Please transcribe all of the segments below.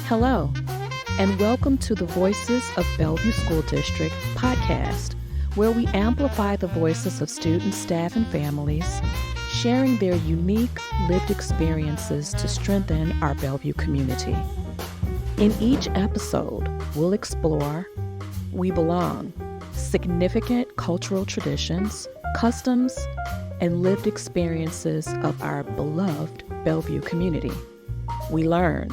Hello, and welcome to the Voices of Bellevue School District podcast, where we amplify the voices of students, staff, and families, sharing their unique lived experiences to strengthen our Bellevue community. In each episode, we'll explore We Belong, significant cultural traditions, customs, and lived experiences of our beloved Bellevue community. We learn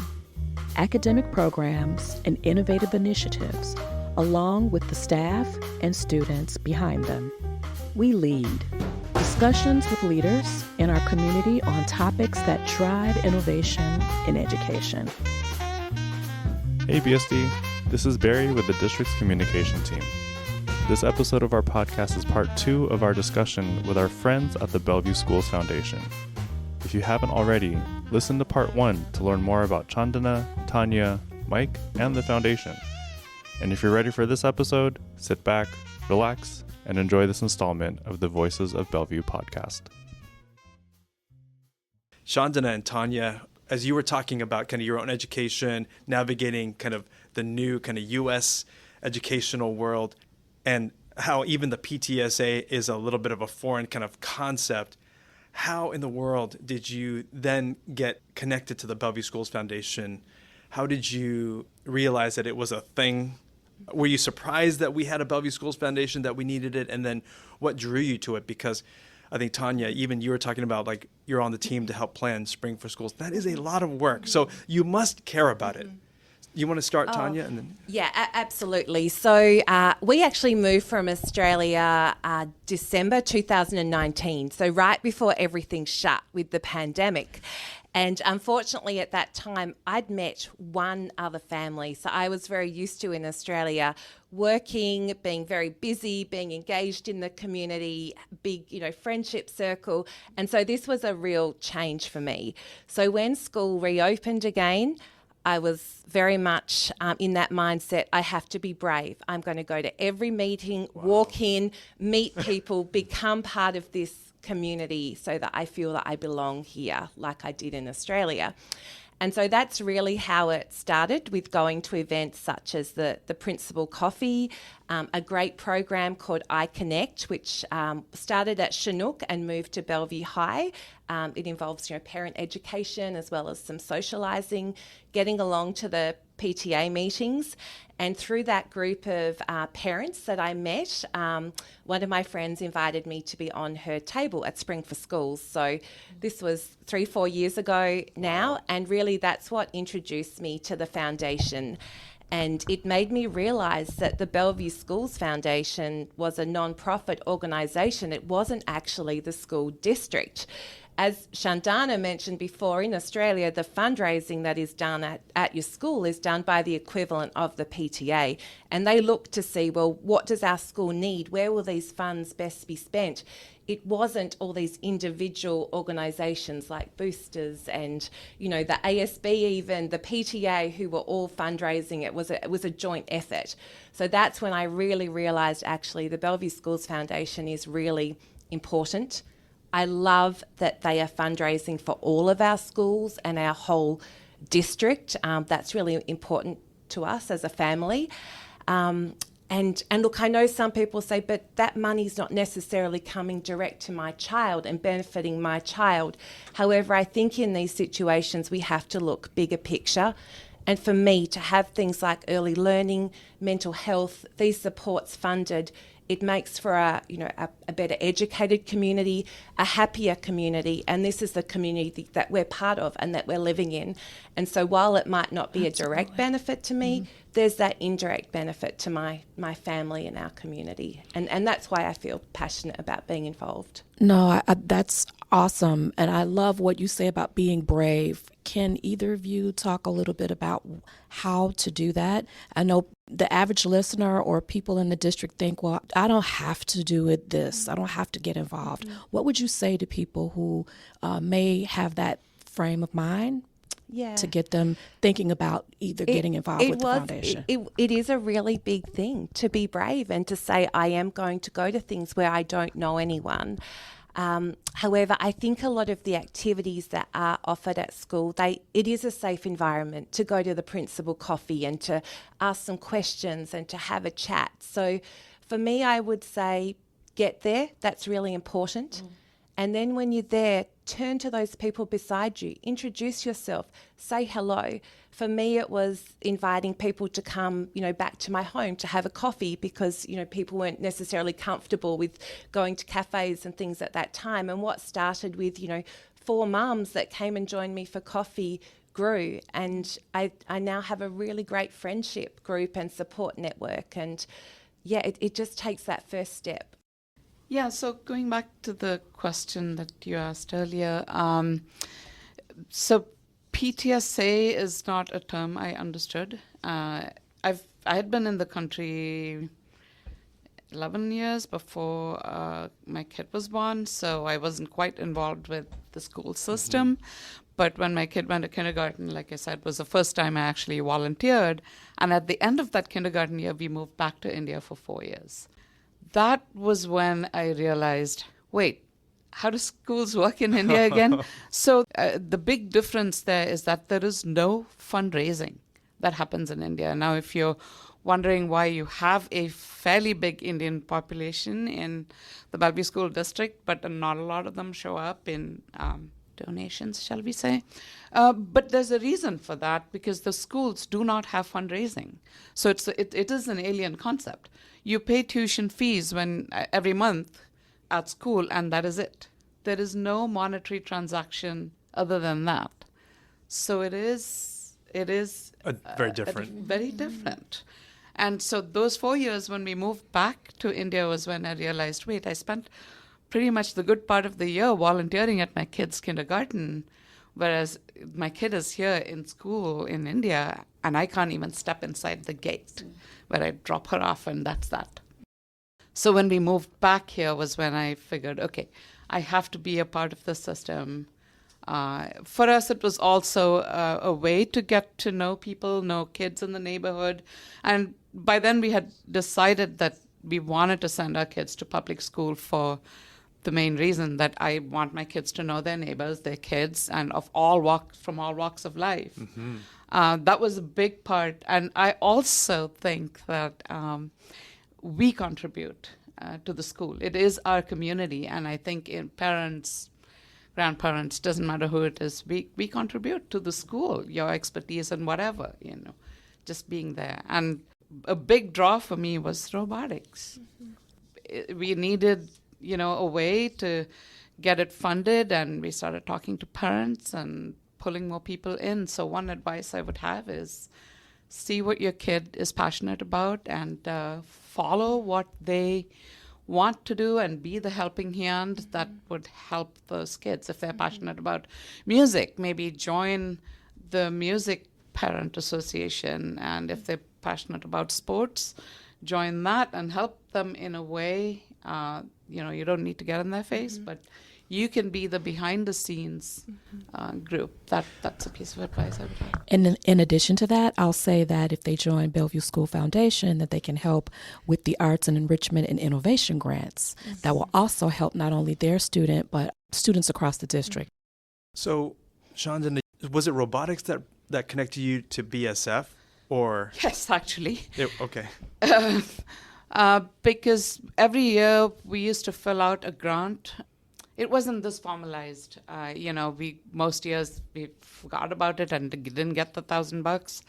academic programs and innovative initiatives, along with the staff and students behind them. We lead discussions with leaders in our community on topics that drive innovation in education. Hey BSD, this is Barry with the district's communication team. This episode of our podcast is part 2 of our discussion with our friends at the Bellevue Schools Foundation. If you haven't already, listen to part 1 to learn more about Chandana, Tanya, Mike, and the foundation. And if you're ready for this episode, sit back, relax, and enjoy this installment of the Voices of Bellevue podcast. Chandana and Tanya, as you were talking about kind of your own education, navigating kind of the new kind of U.S. educational world, and how even the PTSA is a little bit of a foreign kind of concept, how in the world did you then get connected to the Bellevue Schools Foundation? How did you realize that it was a thing? Were you surprised that we had a Bellevue Schools Foundation, that we needed it? And then what drew you to it? Because I think, Tanya, even you were talking about like you're on the team to help plan Spring for Schools. That is a lot of work. So you must care about it. You want to start, Tanya? And then... Yeah, absolutely. So we actually moved from Australia December 2019, so right before everything shut with the pandemic. And unfortunately at that time, I'd met one other family. So I was very used to in Australia working, being very busy, being engaged in the community, big, friendship circle. And so this was a real change for me. So when school reopened again, I was very much in that mindset, I have to be brave. I'm going to go to every meeting, walk in, meet people, become part of this community so that I feel that I belong here like I did in Australia. And so that's really how it started, with going to events such as the Principal Coffee, a great program called iConnect, which started at Chinook and moved to Bellevue High. It involves parent education as well as some socialising, getting along to the PTA meetings. And through that group of parents that I met, one of my friends invited me to be on her table at Spring for Schools. So this was 3-4 years ago now, and really that's what introduced me to the foundation. And it made me realise that the Bellevue Schools Foundation was a non-profit organisation. It wasn't actually the school district. As Chandana mentioned before, in Australia, the fundraising that is done at your school is done by the equivalent of the PTA. And they look to see, well, what does our school need? Where will these funds best be spent? It wasn't all these individual organisations like Boosters and, the ASB even, the PTA, who were all fundraising. It was a joint effort. So that's when I really realised actually the Bellevue Schools Foundation is really important. I love that they are fundraising for all of our schools and our whole district. That's really important to us as a family. And look, I know some people say, but that money's not necessarily coming direct to my child and benefiting my child. However, I think in these situations we have to look bigger picture. And for me, to have things like early learning, mental health, these supports funded, it makes for a better educated community, a happier community, and this is the community that we're part of and that we're living in. And so while it might not be a direct benefit to me, there's that indirect benefit to my family and our community. And that's why I feel passionate about being involved. No, that's awesome. And I love what you say about being brave. Can either of you talk a little bit about how to do that? I know the average listener or people in the district think, well, I don't have to do it this. I don't have to get involved. What would you say to people who may have that frame of mind? Yeah. To get them thinking about either getting involved with the foundation. It is a really big thing to be brave and to say, I am going to go to things where I don't know anyone. However, I think a lot of the activities that are offered at school, it is a safe environment to go to the principal coffee and to ask some questions and to have a chat. So for me, I would say get there. That's really important. And then when you're there, turn to those people beside you, introduce yourself, say hello. For me, it was inviting people to come, back to my home to have a coffee because, people weren't necessarily comfortable with going to cafes and things at that time. And what started with, 4 mums that came and joined me for coffee grew. And I now have a really great friendship group and support network. And yeah, it just takes that first step. Yeah, so going back to the question that you asked earlier, so PTSA is not a term I understood. I had been in the country 11 years before my kid was born, so I wasn't quite involved with the school system. But when my kid went to kindergarten, like I said, was the first time I actually volunteered. And at the end of that kindergarten year, we moved back to India for 4 years. That was when I realized, wait, how do schools work in India again? So the big difference there is that there is no fundraising that happens in India. Now, if you're wondering why you have a fairly big Indian population in the Bellevue School District, but not a lot of them show up in donations, shall we say. But there's a reason for that, because the schools do not have fundraising. So it is an alien concept. You pay tuition fees every month at school, and that is it. There is no monetary transaction other than that. So it is very different. Very different. And so those 4 years when we moved back to India was when I realized, wait, I spent pretty much the good part of the year volunteering at my kid's kindergarten, whereas my kid is here in school in India, and I can't even step inside the gate where I drop her off, and that's that. So when we moved back here was when I figured, okay, I have to be a part of the system. For us, it was also a way to get to know people, know kids in the neighborhood. And by then we had decided that we wanted to send our kids to public school for the main reason that I want my kids to know their neighbors, their kids, and from all walks of life. That was a big part. And I also think that we contribute to the school. It is our community. And I think in parents, grandparents, doesn't matter who it is, we contribute to the school, your expertise and whatever, just being there. And a big draw for me was robotics. We needed, a way to get it funded, and we started talking to parents and pulling more people in. So one advice I would have is see what your kid is passionate about and follow what they want to do and be the helping hand that would help those kids. If they're passionate about music, maybe join the music parent association. And if they're passionate about sports, join that and help them in a way. You don't need to get in their face, but you can be the behind the scenes group. That's a piece of advice I would have. And in addition to that, I'll say that if they join Bellevue School Foundation, that they can help with the arts and enrichment and innovation grants. That will also help not only their student, but students across the district. So, Shandana, was it robotics that connected you to BSF, or? Yes, actually. Okay. Because every year we used to fill out a grant. It wasn't this formalized. Most years we forgot about it and didn't get the $1,000.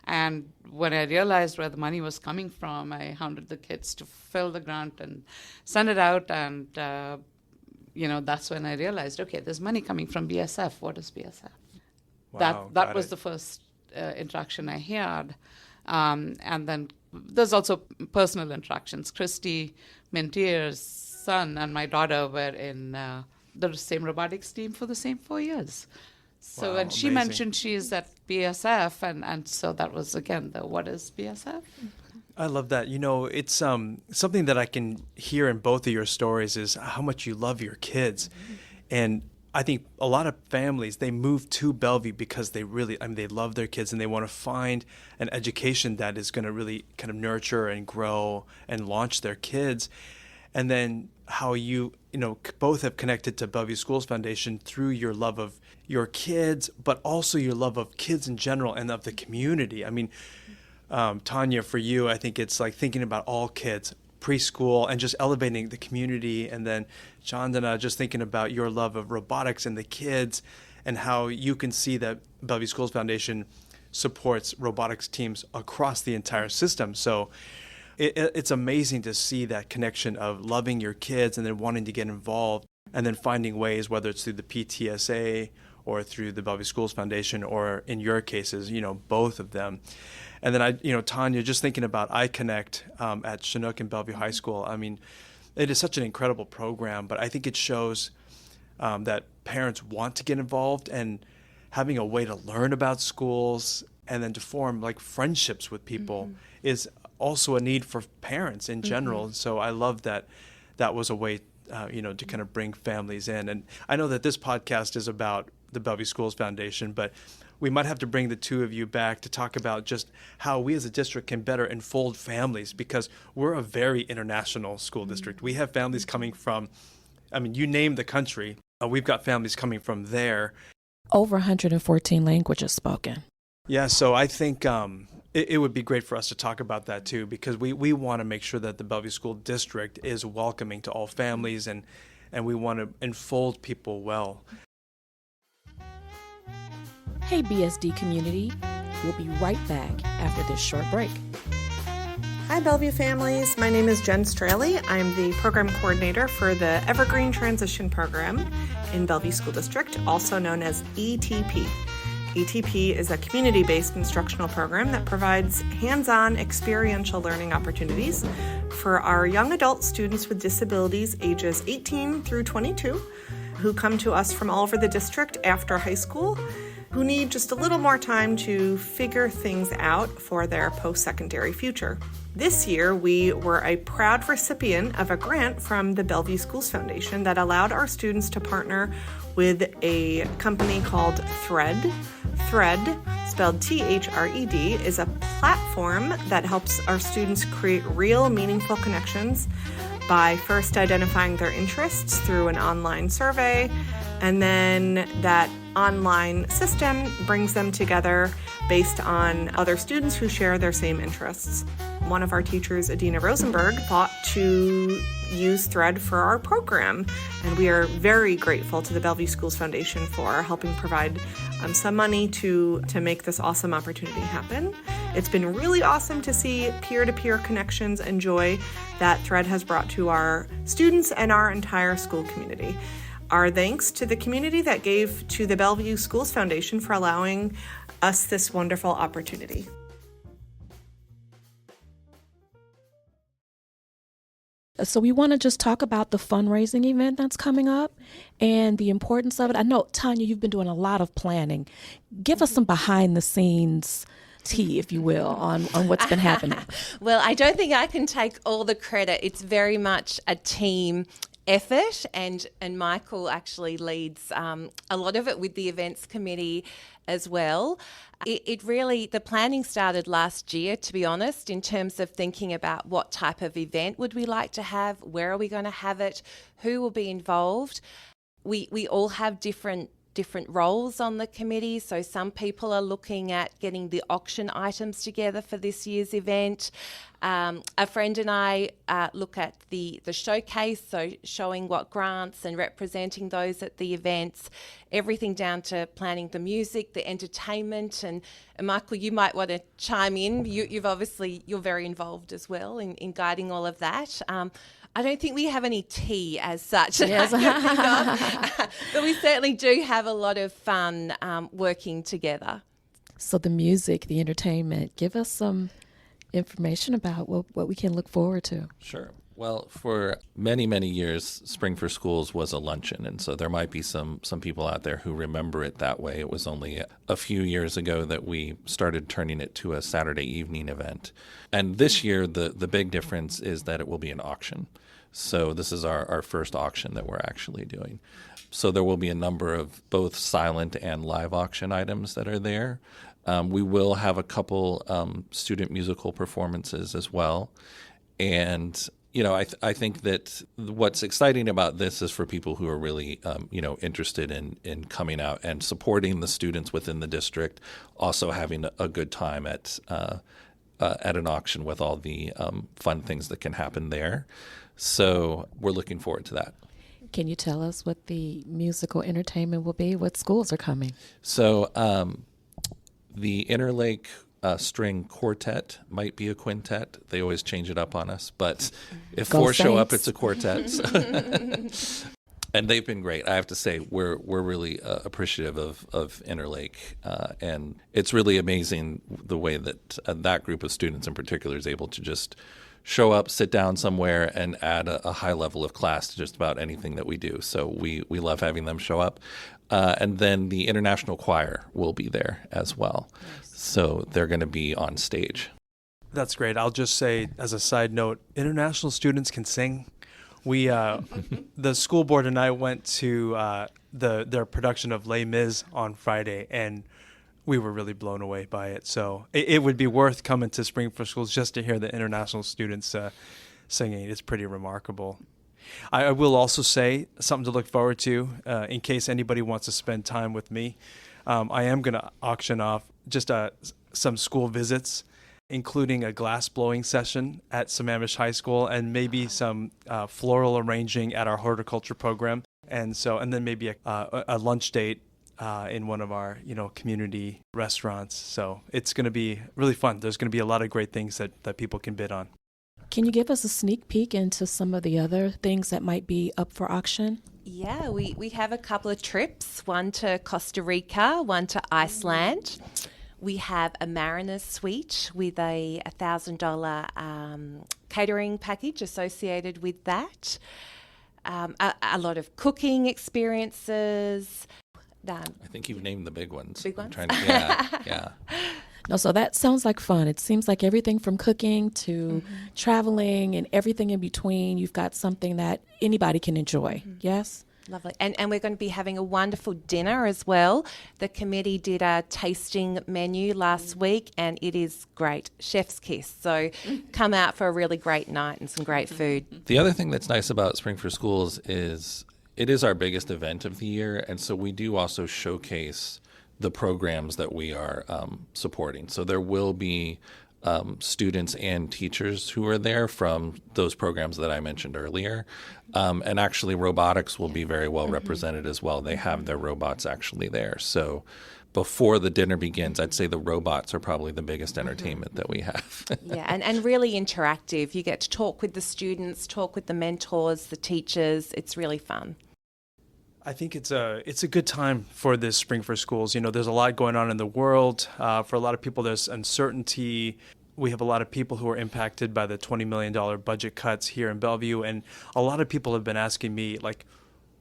And when I realized where the money was coming from, I hounded the kids to fill the grant and send it out. And, that's when I realized, okay, there's money coming from BSF. What is BSF? Wow, that was the first interaction I had. And then there's also personal interactions. Christy Mentier's son and my daughter were in the same robotics team for the same 4 years. So Wow, when she amazing. mentioned she is at BSF, and so that was, again, what is BSF? I love that. It's something that I can hear in both of your stories is how much you love your kids. And I think a lot of families, they move to Bellevue because they love their kids and they want to find an education that is going to really kind of nurture and grow and launch their kids. and then how you both have connected to Bellevue Schools Foundation through your love of your kids, but also your love of kids in general and of the community. I mean, Tanya, for you, I think it's like thinking about all kids, preschool, and just elevating the community. And then Chandana, just thinking about your love of robotics and the kids and how you can see that Bellevue Schools Foundation supports robotics teams across the entire system. So it's amazing to see that connection of loving your kids and then wanting to get involved and then finding ways, whether it's through the PTSA or through the Bellevue Schools Foundation, or in your cases, both of them. And then Tanya, just thinking about iConnect at Chinook and Bellevue High School. I mean, it is such an incredible program, but I think it shows that parents want to get involved, and having a way to learn about schools and then to form like friendships with people is also a need for parents in general. So I love that was a way, to kind of bring families in. And I know that this podcast is about the Bellevue Schools Foundation, but we might have to bring the two of you back to talk about just how we as a district can better enfold families, because we're a very international school district. We have families coming from, you name the country, we've got families coming from there. Over 114 languages spoken. Yeah, so I think it would be great for us to talk about that too, because we want to make sure that the Bellevue School District is welcoming to all families, and we want to enfold people well. Hey, BSD community. We'll be right back after this short break. Hi, Bellevue families. My name is Jen Straley. I'm the program coordinator for the Evergreen Transition Program in Bellevue School District, also known as ETP. ETP is a community-based instructional program that provides hands-on experiential learning opportunities for our young adult students with disabilities ages 18 through 22 who come to us from all over the district after high school, who need just a little more time to figure things out for their post-secondary future. This year, we were a proud recipient of a grant from the Bellevue Schools Foundation that allowed our students to partner with a company called Thread. Thread, spelled T-H-R-E-D, is a platform that helps our students create real, meaningful connections by first identifying their interests through an online survey, and then that online system brings them together based on other students who share their same interests. One of our teachers, Adina Rosenberg, thought to use Thread for our program, and we are very grateful to the Bellevue Schools Foundation for helping provide some money to make this awesome opportunity happen. It's been really awesome to see peer-to-peer connections and joy that Thread has brought to our students and our entire school community. Our thanks to the community that gave to the Bellevue Schools Foundation for allowing us this wonderful opportunity. So we want to just talk about the fundraising event that's coming up and the importance of it. I know, Tanya, you've been doing a lot of planning. Give us some behind the scenes tea, if you will, on what's been happening. Well, I don't think I can take all the credit. It's very much a team effort, and Michael actually leads a lot of it with the events committee as well. It really, the planning started last year, to be honest, in terms of thinking about what type of event would we like to have, where are we going to have it, who will be involved. We all have different roles on the committee. So some people are looking at getting the auction items together for this year's event. A friend and I look at the showcase, so showing what grants and representing those at the events, everything down to planning the music, the entertainment. And Michael, you might want to chime in. You're very involved as well in guiding all of that. I don't think we have any tea as such, yes. But we certainly do have a lot of fun working together. So the music, the entertainment, give us some information about what we can look forward to. Sure. Well, for many, many years, Spring for Schools was a luncheon, and so there might be some people out there who remember it that way. It was only a few years ago that we started turning it to a Saturday evening event. And this year, the big difference is that it will be an auction. So this is our first auction that we're actually doing. So there will be a number of both silent and live auction items that are there. We will have a couple student musical performances as well. And I think that what's exciting about this is for people who are really, interested in coming out and supporting the students within the district, also having a good time at an auction with all the fun things that can happen there. So we're looking forward to that. Can you tell us what the musical entertainment will be? What schools are coming? So the Interlake string quartet might be a quintet. They always change it up on us, but if Go four show up, Saints. it's a quartet. And they've been great. I have to say, we're really appreciative of Interlake, and it's really amazing the way that that group of students in particular is able to just show up, sit down somewhere, and add a high level of class to just about anything that we do. So we love having them show up. And then the International Choir will be there as well. Nice. So they're going to be on stage. That's great. I'll just say, as a side note, international students can sing. We, the school board and I went to their production of Les Mis on Friday, and we were really blown away by it. So it would be worth coming to Spring for Schools just to hear the international students singing. It's pretty remarkable. I will also say something to look forward to in case anybody wants to spend time with me. I am going to auction off just some school visits, including a glass blowing session at Sammamish High School and maybe some floral arranging at our horticulture program. And then maybe a lunch date in one of our, community restaurants. So it's going to be really fun. There's going to be a lot of great things that people can bid on. Can you give us a sneak peek into some of the other things that might be up for auction? Yeah, we have a couple of trips, one to Costa Rica, one to Iceland. We have a Mariner's Suite with a $1,000 catering package associated with that. A lot of cooking experiences. I think you've named the big ones. Big ones? Yeah. No, so that sounds like fun. It seems like everything from cooking to traveling and everything in between, you've got something that anybody can enjoy. Yes? Lovely. And we're going to be having a wonderful dinner as well. The committee did a tasting menu last week, and it is great. Chef's kiss. So come out for a really great night and some great food. The other thing that's nice about Spring for Schools is it is our biggest event of the year, and so we do also showcase the programs that we are supporting. So there will be students and teachers who are there from those programs that I mentioned earlier. And actually robotics will be very well represented as well. They have their robots actually there. So before the dinner begins, I'd say the robots are probably the biggest entertainment that we have. Yeah, and really interactive. You get to talk with the students, talk with the mentors, the teachers. It's really fun. I think it's a good time for this Spring for Schools. There's a lot going on in the world. For a lot of people, there's uncertainty. We have a lot of people who are impacted by the $20 million budget cuts here in Bellevue, and a lot of people have been asking me, like,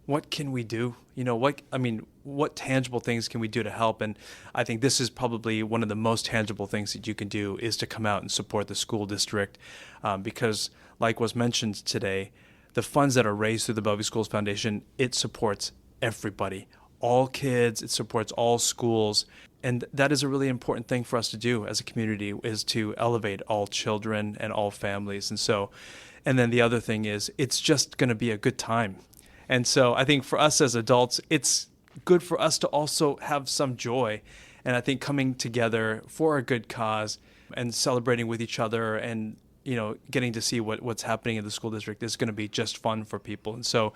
what can we do? What tangible things can we do to help? And I think this is probably one of the most tangible things that you can do is to come out and support the school district, because, like was mentioned today, the funds that are raised through the Bellevue Schools Foundation, it supports everybody, all kids, it supports all schools. And that is a really important thing for us to do as a community, is to elevate all children and all families. And then the other thing is, it's just going to be a good time. And so I think for us as adults, it's good for us to also have some joy. And I think coming together for a good cause and celebrating with each other and getting to see what's happening in the school district is going to be just fun for people. And so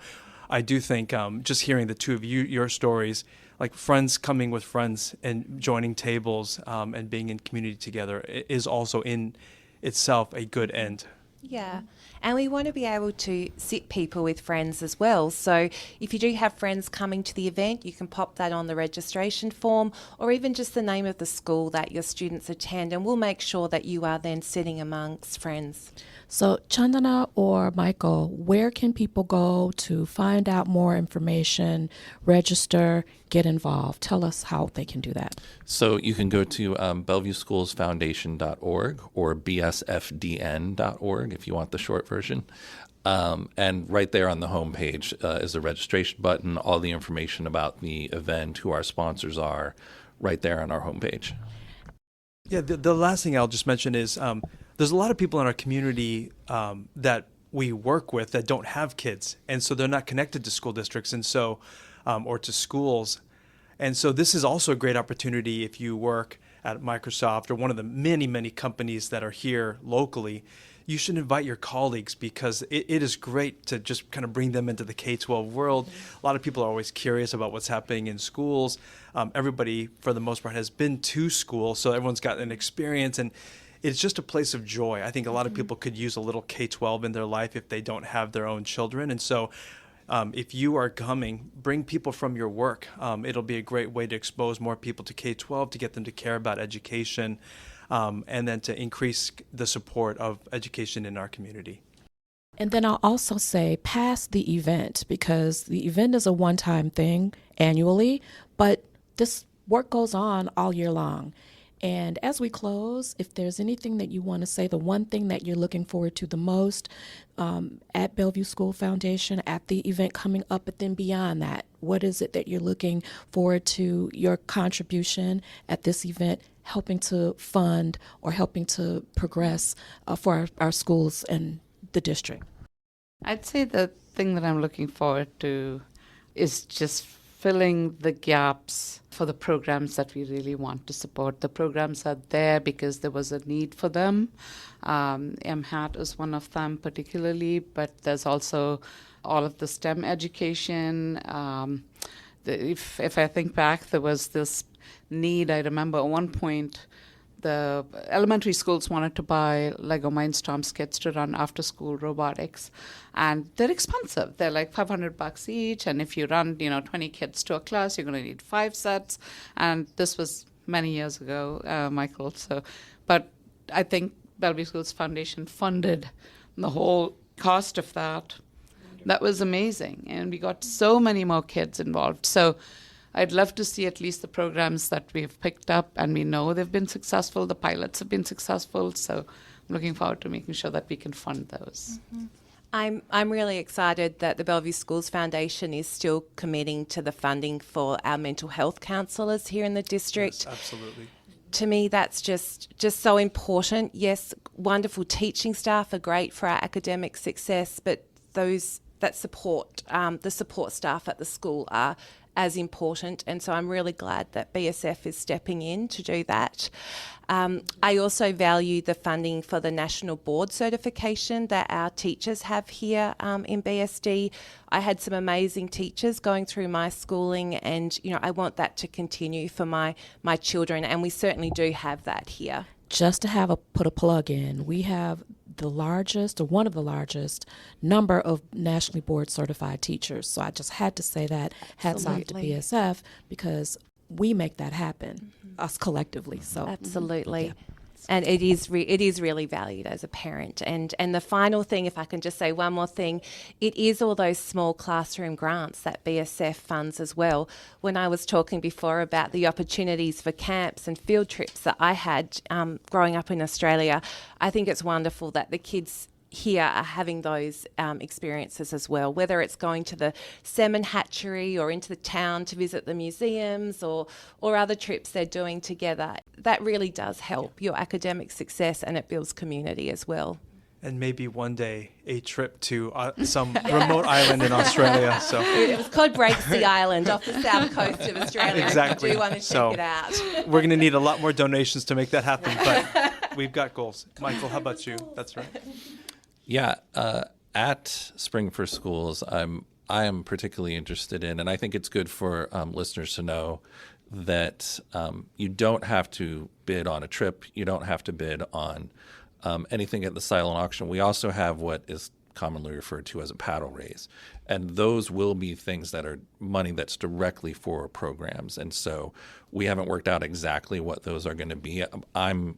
I do think just hearing the two of your stories, like friends coming with friends and joining tables and being in community together, is also in itself a good end. Yeah, and we want to be able to sit people with friends as well. So if you do have friends coming to the event, you can pop that on the registration form, or even just the name of the school that your students attend, and we'll make sure that you are then sitting amongst friends. So Chandana or Michael, where can people go to find out more information, register, get involved? Tell us how they can do that. So you can go to BellevueSchoolsFoundation.org or BSFDN.org if you want the short version. And right there on the homepage is a registration button, all the information about the event, who our sponsors are, right there on our homepage. Yeah, the last thing I'll just mention is there's a lot of people in our community that we work with that don't have kids, and so they're not connected to school districts, and so or to schools. And so this is also a great opportunity if you work at Microsoft or one of the many, many companies that are here locally. You should invite your colleagues, because it is great to just kind of bring them into the K-12 world. A lot of people are always curious about what's happening in schools. Everybody, for the most part, has been to school, so everyone's got an experience, and it's just a place of joy. I think a lot of people could use a little K-12 in their life if they don't have their own children. And so if you are coming, bring people from your work. It'll be a great way to expose more people to K-12, to get them to care about education, and then to increase the support of education in our community. And then I'll also say past the event, because the event is a one-time thing annually, but this work goes on all year long. And as we close, if there's anything that you want to say, the one thing that you're looking forward to the most at Bellevue School Foundation, at the event coming up, but then beyond that, what is it that you're looking forward to, your contribution at this event, helping to fund or helping to progress for our schools and the district? I'd say the thing that I'm looking forward to is just filling the gaps for the programs that we really want to support. The programs are there because there was a need for them. MHAT is one of them particularly, but there's also all of the STEM education. If I think back, there was this need. I remember at one point the elementary schools wanted to buy Lego Mindstorms kits to run after-school robotics, and they're expensive. They're like $500 each, and if you run, 20 kids to a class, you're going to need 5 sets. And this was many years ago, Michael. But I think Bellevue Schools Foundation funded the whole cost of that. That was amazing, and we got so many more kids involved. So I'd love to see at least the programs that we've picked up, and we know they've been successful. The pilots have been successful, so I'm looking forward to making sure that we can fund those. I'm really excited that the Bellevue Schools Foundation is still committing to the funding for our mental health counsellors here in the district. Yes, absolutely. To me, that's just so important. Yes, wonderful teaching staff are great for our academic success, but the support staff at the school are as important, and so I'm really glad that BSF is stepping in to do that. I also value the funding for the national board certification that our teachers have here in BSD. I had some amazing teachers going through my schooling, and I want that to continue for my children, and we certainly do have that here. Just to put a plug in, we have the largest, or one of the largest, number of nationally board certified teachers. So I just had to say that. Hats off to BSF, because we make that happen, us collectively. So absolutely. Yeah. And it is really valued as a parent. And the final thing, if I can just say one more thing, it is all those small classroom grants that BSF funds as well. When I was talking before about the opportunities for camps and field trips that I had growing up in Australia, I think it's wonderful that the kids here are having those experiences as well, whether it's going to the salmon hatchery or into the town to visit the museums or other trips they're doing together. That really does help your academic success, and it builds community as well. And maybe one day a trip to some remote island in Australia. So it was called Breaksea Island off the south coast of Australia. Exactly. If you do want to check it out. We're going to need a lot more donations to make that happen, but we've got goals. Michael, how about you? That's right. Yeah, at Spring for Schools, I am particularly interested in, and I think it's good for listeners to know that you don't have to bid on a trip. You don't have to bid on anything at the silent auction. We also have what is commonly referred to as a paddle raise, and those will be things that are money that's directly for programs. And so we haven't worked out exactly what those are going to be. I'm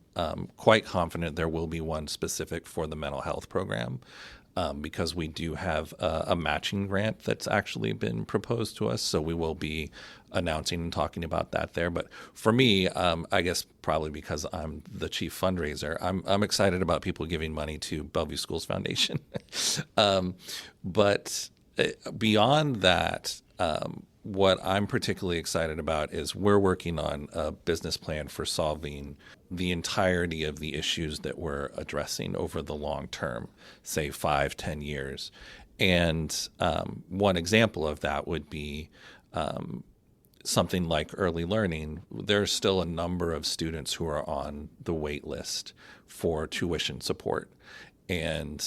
quite confident there will be one specific for the mental health program, because we do have a matching grant that's actually been proposed to us. So we will be announcing and talking about that there. But for me, I guess probably because I'm the chief fundraiser, I'm excited about people giving money to Bellevue Schools Foundation. But beyond that, what I'm particularly excited about is we're working on a business plan for solving the entirety of the issues that we're addressing over the long term, say 5-10 years. And one example of that would be something like early learning. There's still a number of students who are on the wait list for tuition support. And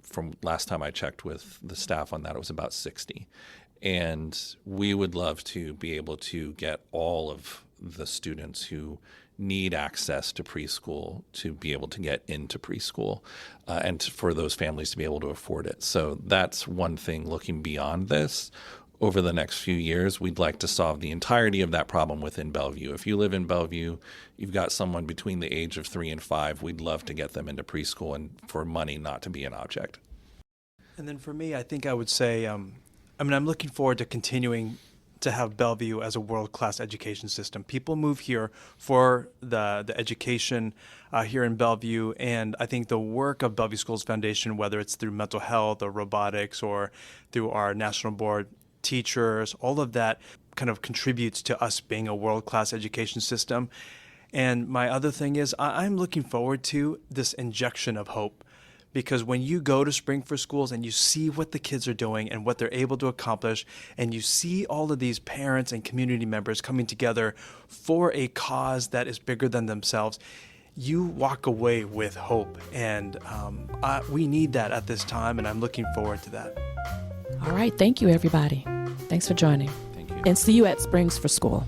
from last time I checked with the staff on that, it was about 60. And we would love to be able to get all of the students who need access to preschool to be able to get into preschool and for those families to be able to afford it. So that's one thing looking beyond this. Over the next few years, we'd like to solve the entirety of that problem within Bellevue. If you live in Bellevue, you've got someone between the age of 3 and 5, we'd love to get them into preschool and for money not to be an object. And then for me, I think I would say, I'm looking forward to continuing to have Bellevue as a world-class education system. People move here for the education here in Bellevue, and I think the work of Bellevue Schools Foundation, whether it's through mental health or robotics or through our national board teachers, all of that kind of contributes to us being a world-class education system. And my other thing is I'm looking forward to this injection of hope. Because when you go to Spring for Schools and you see what the kids are doing and what they're able to accomplish, and you see all of these parents and community members coming together for a cause that is bigger than themselves, you walk away with hope. And we need that at this time, and I'm looking forward to that. All right. Thank you, everybody. Thanks for joining. Thank you. And see you at Springs for School.